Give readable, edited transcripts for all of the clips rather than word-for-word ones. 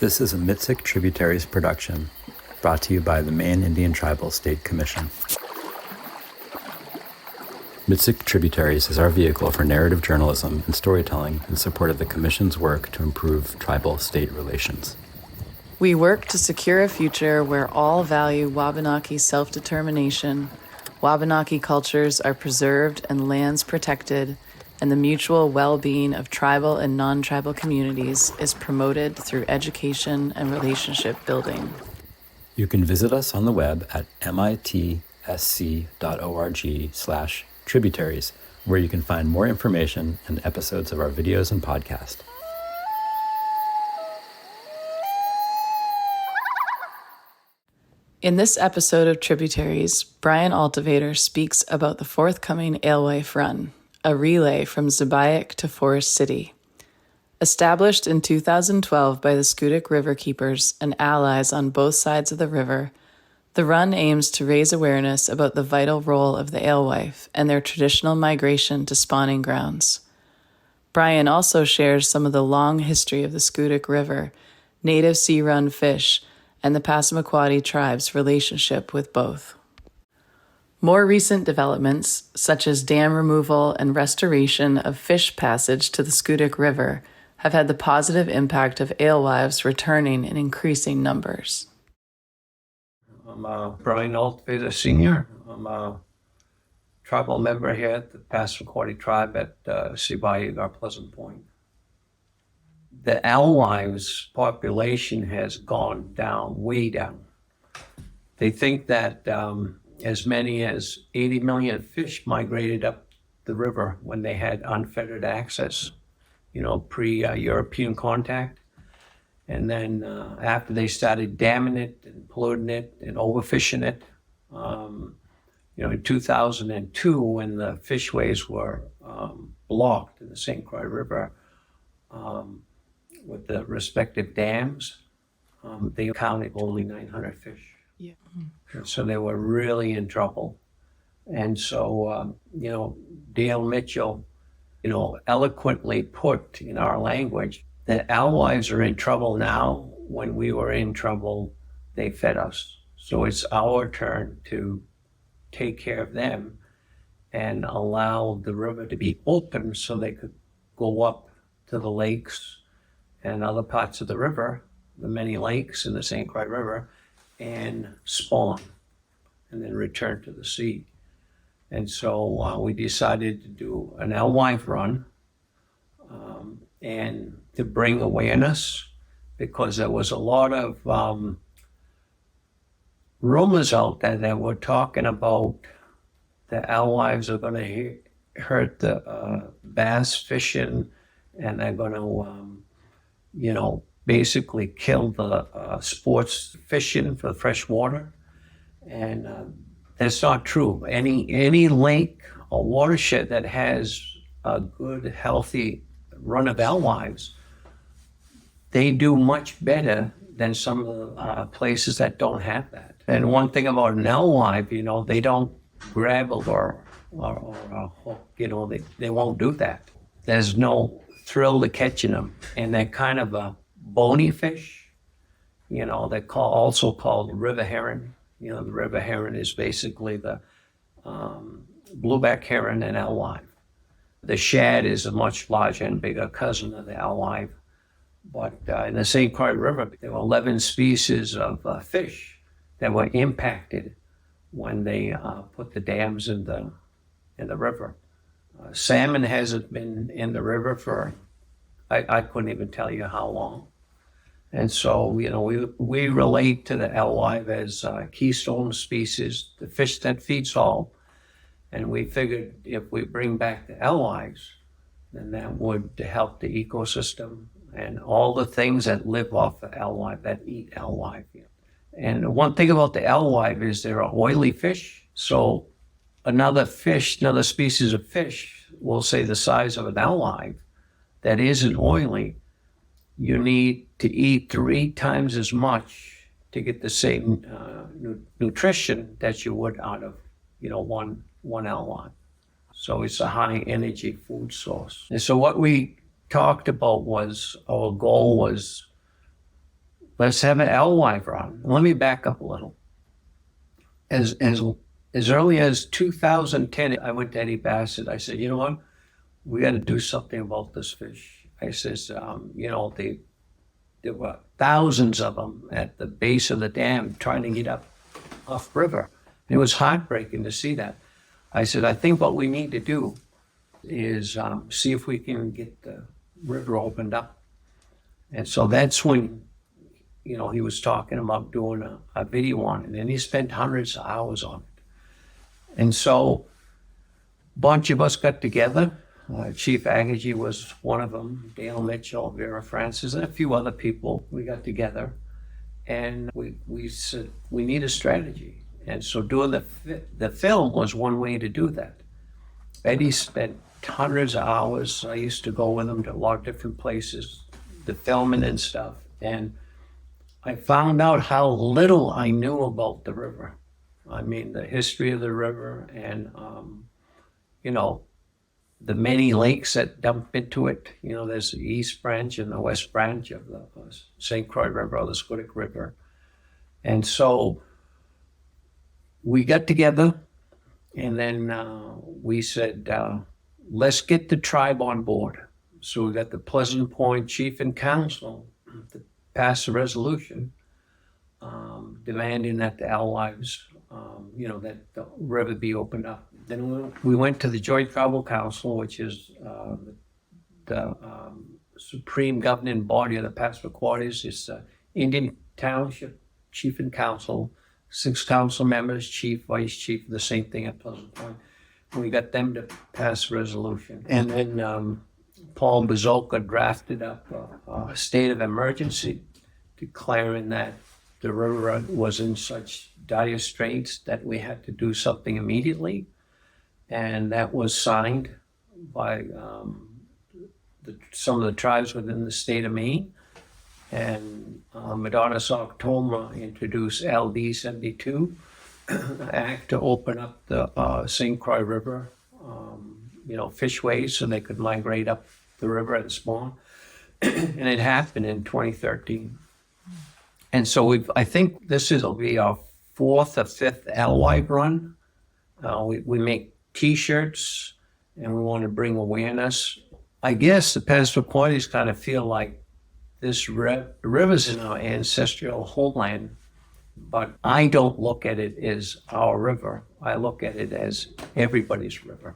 This is a Mitsick Tributaries production, brought to you by the Maine Indian Tribal State Commission. Mitsick Tributaries is our vehicle for narrative journalism and storytelling in support of the Commission's work to improve tribal-state relations. We work to secure a future where all value Wabanaki self-determination, Wabanaki cultures are preserved and lands protected, and the mutual well-being of tribal and non-tribal communities is promoted through education and relationship building. You can visit us on the web at mitsc.org/tributaries, where you can find more information and episodes of our videos and podcast. In this episode of Tributaries, Brian Altvater speaks about the forthcoming Alewife Run, a relay from Sipayik to Forest City. Established in 2012 by the Schoodic RiverKeepers and allies on both sides of the river, the run aims to raise awareness about the vital role of the alewife and their traditional migration to spawning grounds. Brian also shares some of the long history of the Skutik River, native sea-run fish, and the Passamaquoddy tribe's relationship with both. More recent developments, such as dam removal and restoration of fish passage to the Schoodic River, have had the positive impact of alewives returning in increasing numbers. I'm Brian Altvater Sr. I'm a tribal member here at the Passamaquoddy tribe at Sipayik, our Pleasant Point. The alewives population has gone down, way down. They think that as many as 80 million fish migrated up the river when they had unfettered access, pre-European contact. And then after they started damming it and polluting it and overfishing it, in 2002, when the fishways were blocked in the St. Croix River, with the respective dams, they counted only 900 fish. Yeah. So they were really in trouble. And so, Dale Mitchell, eloquently put in our language that alewives are in trouble now. When we were in trouble, they fed us. So it's our turn to take care of them and allow the river to be open so they could go up to the lakes and other parts of the river, the many lakes in the St. Croix River, and spawn, and then return to the sea. And so we decided to do an Alewife Run, and to bring awareness, because there was a lot of rumors out there that were talking about the alewives are going to hurt the bass fishing, and they're going to basically kill the sports fishing for fresh water. And that's not true. Any lake or watershed that has a good, healthy run of alewives, they do much better than some of the places that don't have that. And one thing about an alewife, they don't grab or hook, they won't do that. There's no thrill to catching them, and they're kind of a bony fish. They're also called river heron. The river heron is basically the blueback heron and alewife. The shad is a much larger and bigger cousin of the alewife. But in the St. Croix River, there were 11 species of fish that were impacted when they put the dams in the river. Salmon hasn't been in the river for, I couldn't even tell you how long. And so, we relate to the alewife as a keystone species, the fish that feeds all. And we figured if we bring back the alewives, then that would help the ecosystem and all the things that live off the alewife, that eat alewife. And one thing about the alewife is they're an oily fish. So another species of fish, we'll say the size of an alewife, that isn't oily, you need to eat 3 times as much to get the same nutrition that you would out of, one alewife. So it's a high energy food source. And so what we talked about was, our goal was let's have an Alewife Run. Let me back up a little. As early as 2010, I went to Eddie Bassett. I said, you know what? We got to do something about this fish. I says, there were thousands of them at the base of the dam trying to get up off river. And it was heartbreaking to see that. I said, I think what we need to do is see if we can get the river opened up. And so that's when, he was talking about doing a video on it, and he spent hundreds of hours on it. And so a bunch of us got together. Chief Aggie was one of them, Dale Mitchell, Vera Francis, and a few other people. We got together, and we said, we need a strategy. And so doing the film was one way to do that. Eddie spent hundreds of hours. I used to go with him to a lot of different places, the filming and stuff. And I found out how little I knew about the river. I mean, the history of the river and, the many lakes that dump into it. There's the East Branch and the West Branch of the St. Croix River, or the Schoodic River. And so we got together, and then we said, let's get the tribe on board. So we got the Pleasant Point Chief and Council to pass a resolution demanding that the alewives, that the river be opened up. Then we went to the Joint Tribal Council, which is the supreme governing body of the Passamaquoddies. It's Indian Township Chief and Council, 6 council members, chief, vice chief, the same thing at Pleasant Point. We got them to pass a resolution. And then Paul Bazoka drafted up a state of emergency, declaring that the river was in such dire straits that we had to do something immediately. And that was signed by some of the tribes within the state of Maine. And Madonna October introduced LD 72, act to open up the St. Croix River, fishways so they could migrate up the river and spawn. And it happened in 2013. And so I think this will be our 4th or 5th Alewife Run. We make T-shirts, and we want to bring awareness. I guess the Passamaquoddies kind of feel like this river's in our ancestral homeland, but I don't look at it as our river. I look at it as everybody's river.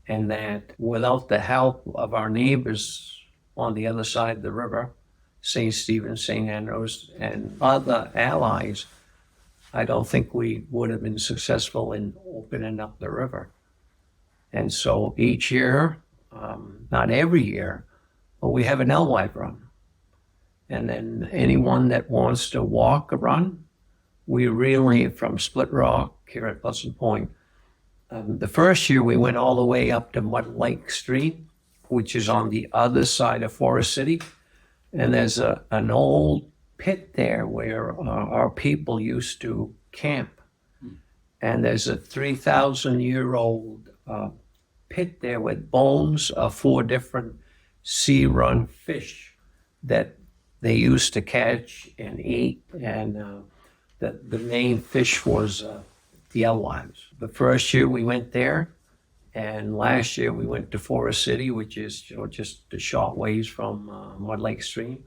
And that without the help of our neighbors on the other side of the river, St. Stephen, St. Andrews, and other allies, I don't think we would have been successful in opening up the river. And so each year, not every year, but we have an Alewife Run. And then anyone that wants to walk a run, we really, from Split Rock here at Pleasant Point, the first year we went all the way up to Mud Lake Street, which is on the other side of Forest City. And there's an old pit there where our people used to camp. And there's a 3,000-year-old pit there with bones of 4 different sea-run fish that they used to catch and eat. And the main fish was the alewives. The first year we went there, and last year we went to Forest City, which is just a short ways from Mud Lake Stream.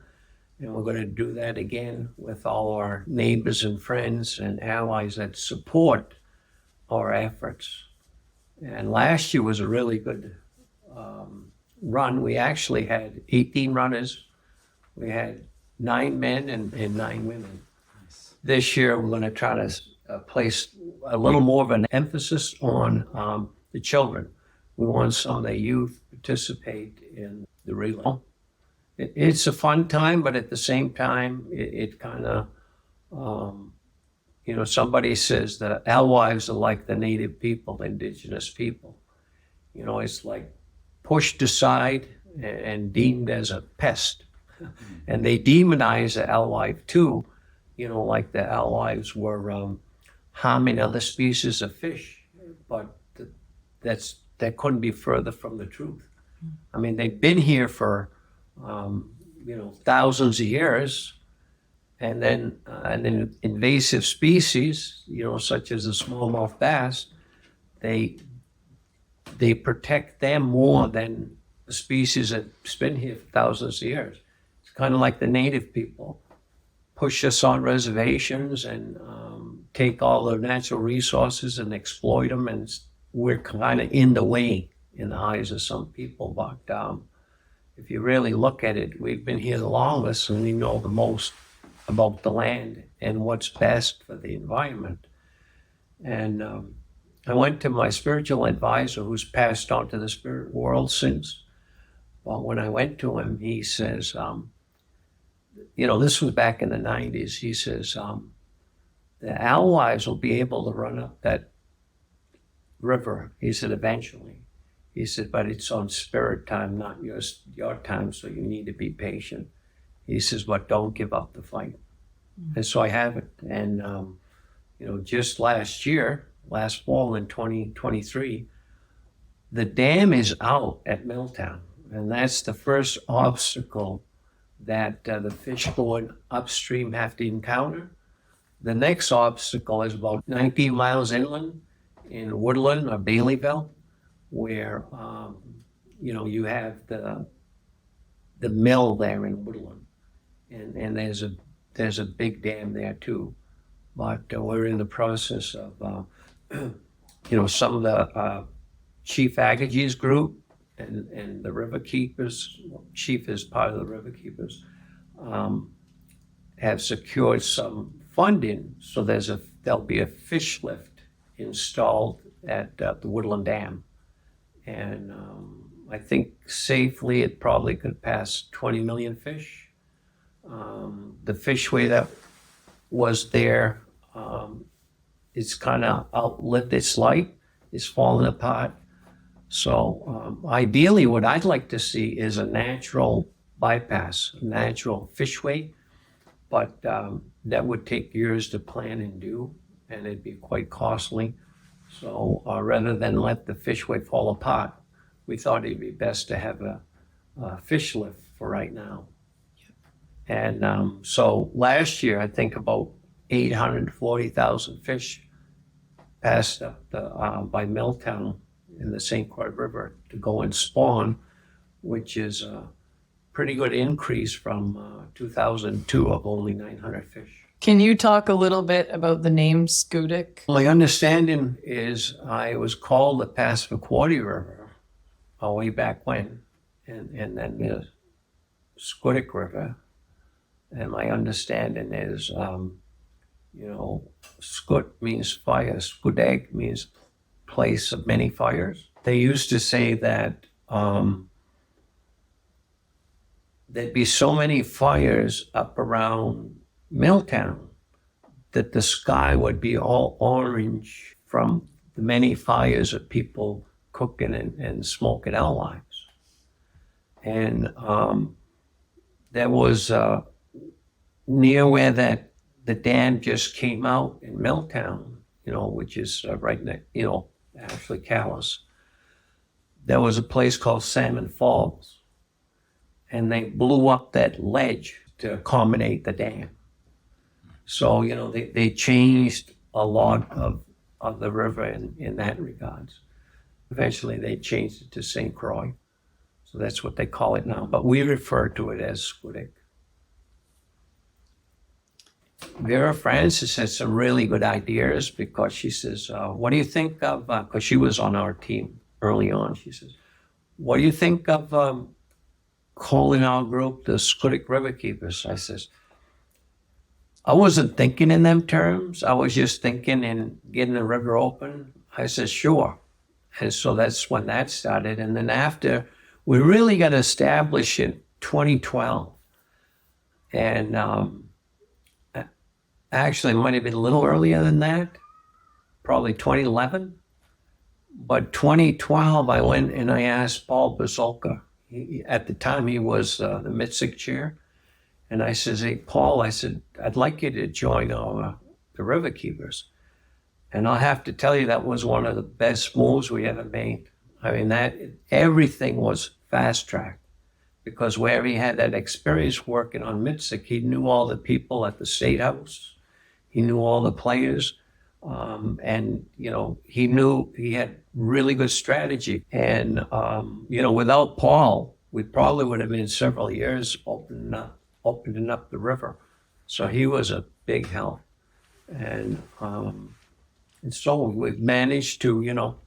And we're going to do that again with all our neighbors and friends and allies that support our efforts. And last year was a really good run. We actually had 18 runners. We had 9 men and 9 women. Nice. This year we're going to try to place a little more of an emphasis on the children. We want some of the youth to participate in the relay. It's a fun time, but at the same time, it kind of, somebody says that alewives are like the native people, indigenous people. It's like pushed aside and deemed as a pest. And they demonize the alewife too, like the alewives were harming other species of fish. But that couldn't be further from the truth. I mean, they've been here for, thousands of years, And then an invasive species, such as the smallmouth bass, they protect them more than the species that's been here for thousands of years. It's kind of like the native people push us on reservations and take all the natural resources and exploit them, and we're kind of in the way in the eyes of some people. But if you really look at it, we've been here the longest and we know the most about the land and what's best for the environment. And I went to my spiritual advisor, who's passed on to the spirit world since. Well, when I went to him, he says, this was back in the 90s. He says, the alewives will be able to run up that river. He said, eventually. He said, but it's on spirit time, not your time, so you need to be patient. He says, but don't give up the fight. Mm-hmm. And so I haven't. And, just last fall in 2023, the dam is out at Milltown. And that's the first obstacle that the fish going upstream have to encounter. The next obstacle is about 19 miles inland in Woodland or Baileyville, where, you have the mill there in Woodland. And there's a big dam there too. But we're in the process of, some of the Chief Agage's group and the RiverKeepers, Chief is part of the RiverKeepers, have secured some funding. So there'll be a fish lift installed at the Woodland Dam. And I think safely it probably could pass 20 million fish. The fishway that was there, it's kind of outlived its life. It's fallen apart. So ideally what I'd like to see is a natural bypass, a natural fishway, but that would take years to plan and do, and it'd be quite costly. So rather than let the fishway fall apart, we thought it'd be best to have a fish lift for right now. And so last year, I think about 840,000 fish passed up by Milltown in the St. Croix River to go and spawn, which is a pretty good increase from 2002 of only 900 fish. Can you talk a little bit about the name Schoodic? My understanding is I was called the Passamaquoddy River way back when, and then the Skutik River. And my understanding is, Skut means fire, Schoodic means place of many fires. They used to say that there'd be so many fires up around Milltown that the sky would be all orange from the many fires of people cooking and smoking alewives. And there was near where the dam just came out in Milltown, which is right next, actually Calais. There was a place called Salmon Falls, and they blew up that ledge to accommodate the dam. So, they changed a lot of the river in that regards. Eventually, they changed it to St. Croix. So that's what they call it now. But we refer to it as Schoodic. Vera Francis had some really good ideas because she says, what do you think of, because she was on our team early on, she says, what do you think of calling our group the Schoodic RiverKeepers? I says, I wasn't thinking in them terms. I was just thinking in getting the river open. I said, sure. And so that's when that started. And then after, we really got established in 2012. And actually, it might have been a little earlier than that, probably 2011. But 2012, I went and I asked Paul Bazolka. At the time, he was the MITSIC chair. And I says, hey, Paul, I said, I'd like you to join the RiverKeepers. And I'll have to tell you, that was one of the best moves we ever made. I mean, everything was fast-tracked. because where he had that experience working on Mitzik, he knew all the people at the State House. He knew all the players. And, you know, he knew he had really good strategy. And, you know, without Paul, we probably would have been several years opening up the river. So he was a big help. And so we've managed to, you know,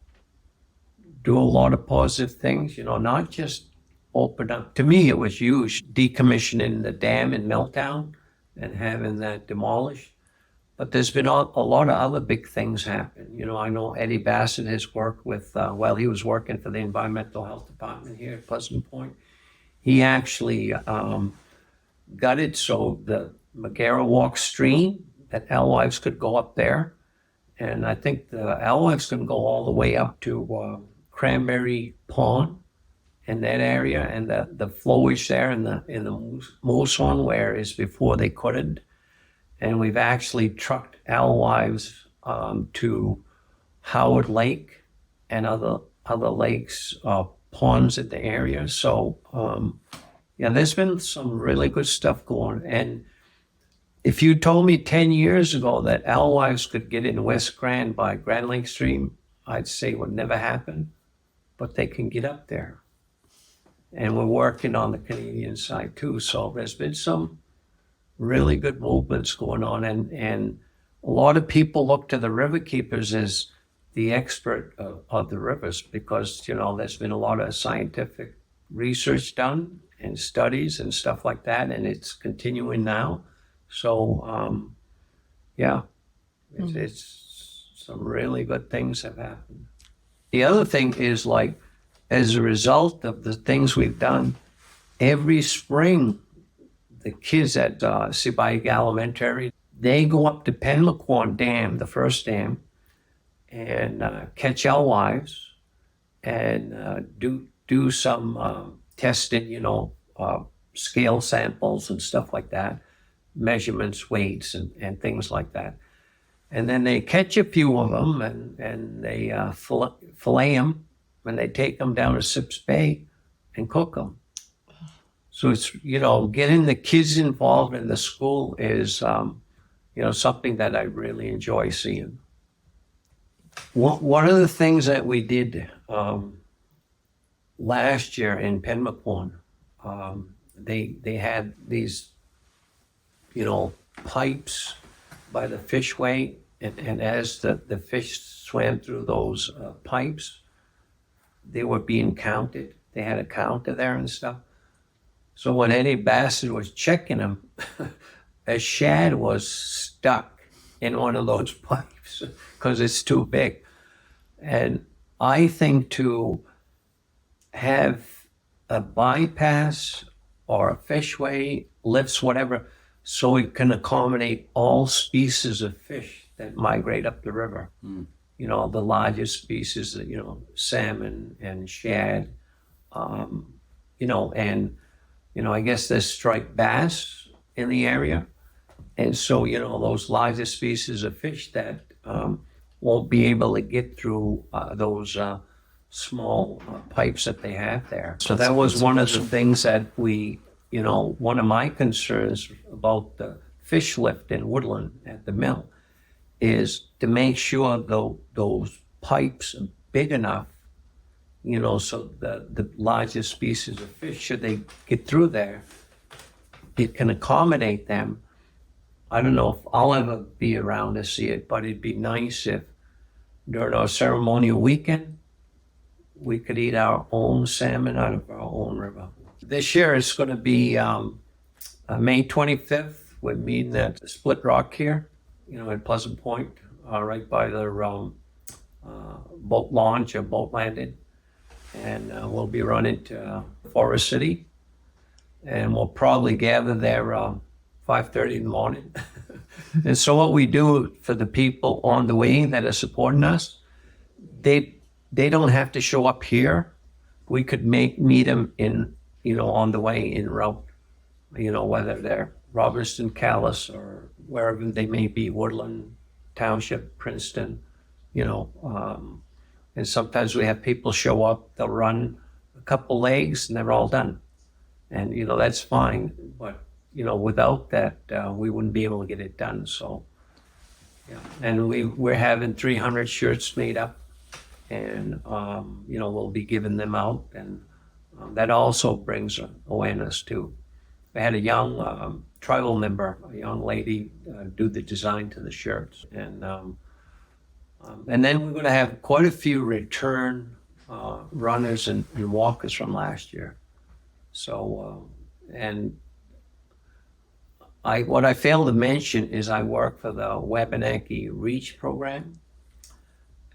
do a lot of positive things, you know, not just open up. To me, it was huge, decommissioning the dam in Milltown and having that demolished. But there's been a lot of other big things happen. You know, I know Eddie Bassett has worked with, while he was working for the Environmental Health Department here at Pleasant Point, he actually got it so the Magara Walk stream, that alewives could go up there. And I think the alewives can go all the way up to Cranberry Pond in that area, and the flowage there in the Moose one where is before they couldn't. And we've actually trucked alewives to Howard Lake and other lakes, ponds in the area. So yeah, there's been some really good stuff going. And if you told me 10 years ago that alewives could get in West Grand by Grand Lake Stream, I'd say it would never happen, but they can get up there. And we're working on the Canadian side too. So there's been some really good movements going on. And a lot of people look to the RiverKeepers as the expert of the rivers because, you know, there's been a lot of scientific research done and studies and stuff like that. And it's continuing now. So, yeah, it's some really good things have happened. The other thing is, like, as a result of the things we've done, every spring, the kids at Sipayik Elementary, they go up to Passamaquoddy Dam, the first dam, and catch alewives and do some testing, you know, scale samples and stuff like that, measurements, weights, and things like that. And then they catch a few of them and they fillet them, and they take them down to Sips Bay and cook them. So it's, you know, getting the kids involved in the school is, you know, something that I really enjoy seeing. One of the things that we did last year in Passamaquoddy, they had these, you know, pipes by the fishway, and as the fish swam through those pipes, they were being counted. They had a counter there and stuff. So when Eddie Bassett was checking them, a shad was stuck in one of those pipes because it's too big. And I think to have a bypass or a fishway, lifts, whatever, so it can accommodate all species of fish that migrate up the river. You know, the largest species, you know, salmon and shad, you know, and, you know, I guess there's striped bass in the area. And so, you know, those largest species of fish that won't be able to get through those small pipes that they have there. So that was one of the things that we, you know, one of my concerns about the fish lift in Woodland at the mill is to make sure those pipes are big enough, you know, so the largest species of fish, should they get through there, it can accommodate them. I don't know if I'll ever be around to see it, but it'd be nice if during our ceremonial weekend, we could eat our own salmon out of our own river. This year it's going to be May 25th. We're meeting at Split Rock here, you know, at Pleasant Point, right by the boat launch or boat landing. And we'll be running to Forest City. And we'll probably gather there 5:30 in the morning. And so what we do for the people on the way that are supporting us, they don't have to show up here. We could meet them in, you know, on the way en route, you know, whether they're Robertson, Calais, or wherever they may be, Woodland Township, Princeton, you know. And sometimes we have people show up, they'll run a couple legs and they're all done. And, that's fine. But, without that, we wouldn't be able to get it done. So, yeah. And we're having 300 shirts made up, and, we'll be giving them out. And that also brings awareness too. I had a young tribal member, a young lady, do the design to the shirts. And then we're going to have quite a few return runners and walkers from last year. So, and what I failed to mention is I work for the Wabanaki REACH program.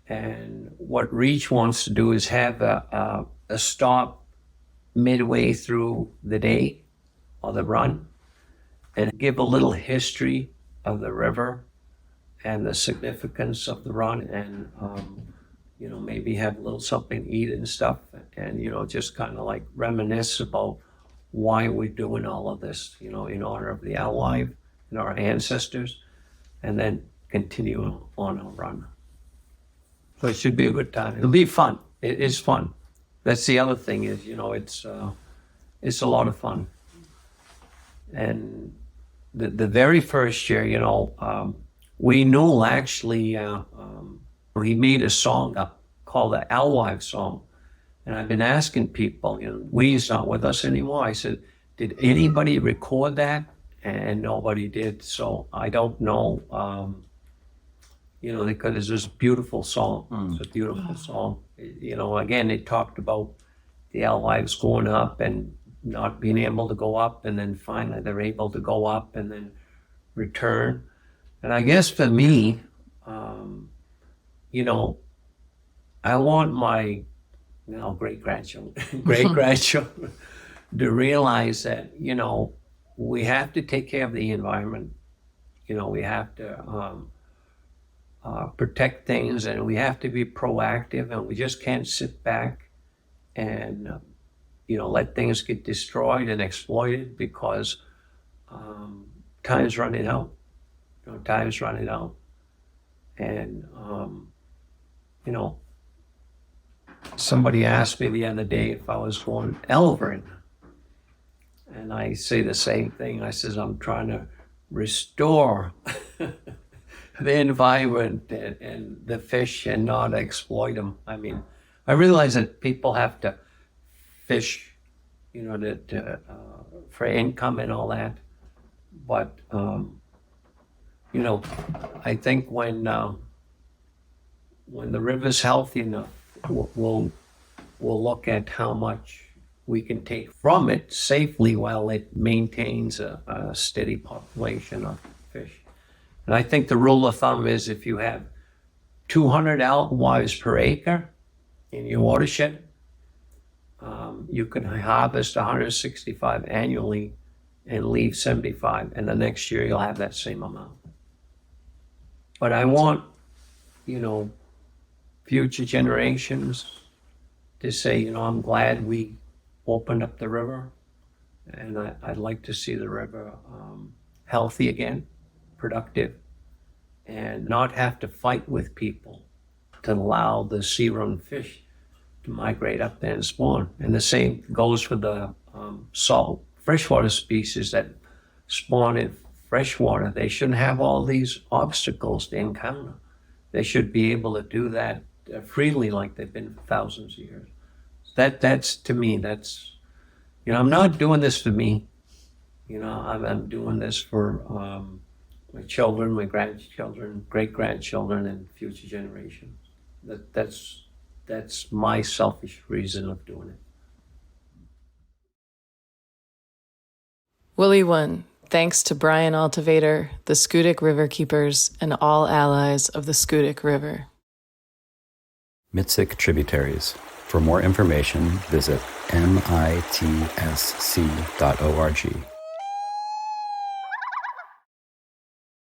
And what REACH wants to do is have a stop midway through the day or the run and give a little history of the river and the significance of the run, and maybe have a little something to eat and stuff, and just kind of like reminisce about why we're doing all of this, in honor of the Alewife and our ancestors, and then continue on our run. So it should be a good time. It'll be fun. It is fun. That's the other thing is, it's a lot of fun. And the very first year, we knew actually, he made a song up called the Alewife song. And I've been asking people, Wee's not with us anymore. I said, did anybody record that? And nobody did. So I don't know, because it's this beautiful song. It's a beautiful song. Again, it talked about the Alewives going up and not being able to go up, and then finally they're able to go up and then return. And I guess for me, I want my great-grandchildren to realize that, we have to take care of the environment. We have to protect things, and we have to be proactive, and we just can't sit back and, let things get destroyed and exploited, because time's running out. Time's running out. And, somebody asked me the other day if I was going elvering. And I say the same thing. I says, I'm trying to restore the environment and the fish and not exploit them. I mean, I realize that people have to fish, for income and all that. But, I think when the river's healthy enough, we'll look at how much we can take from it safely while it maintains a steady population of fish. And I think the rule of thumb is if you have 200 alewives per acre in your watershed, you can harvest 165 annually and leave 75, and the next year you'll have that same amount. But I want, future generations to say, I'm glad we opened up the river, and I'd like to see the river healthy again, productive, and not have to fight with people to allow the sea-run fish to migrate up there and spawn. And the same goes for the salt freshwater species that spawn in freshwater. They shouldn't have all these obstacles to encounter. They should be able to do that freely like they've been for thousands of years. That's to me, that's, I'm not doing this for me. I'm doing this for my children, my grandchildren, great-grandchildren, and future generations. That's my selfish reason of doing it. Willie 1, thanks to Brian Altvater, the Schoodic RiverKeepers, and all allies of the Skutik River. Mitsik Tributaries. For more information, visit mitsc.org.